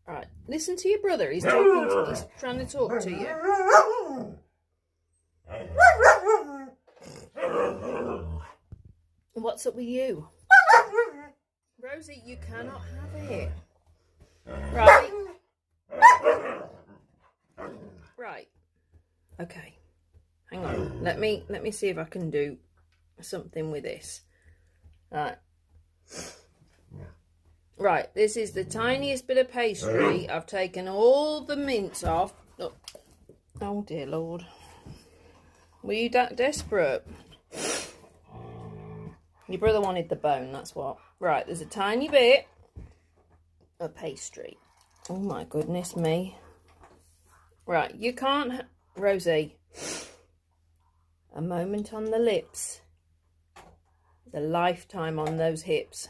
Right, listen to your brother. He's trying to talk to you. What's up with you? Rosie, you cannot have it. Right. Right. Okay. Hang on. Let me see if I can do something with this. Right. Right, this is the tiniest bit of pastry. I've taken all the mince off. Oh dear Lord. Were you that desperate? Your brother wanted the bone, that's what. Right, there's a tiny bit of pastry. Oh my goodness me. Right, you can't... Rosie. A moment on the lips. The lifetime on those hips.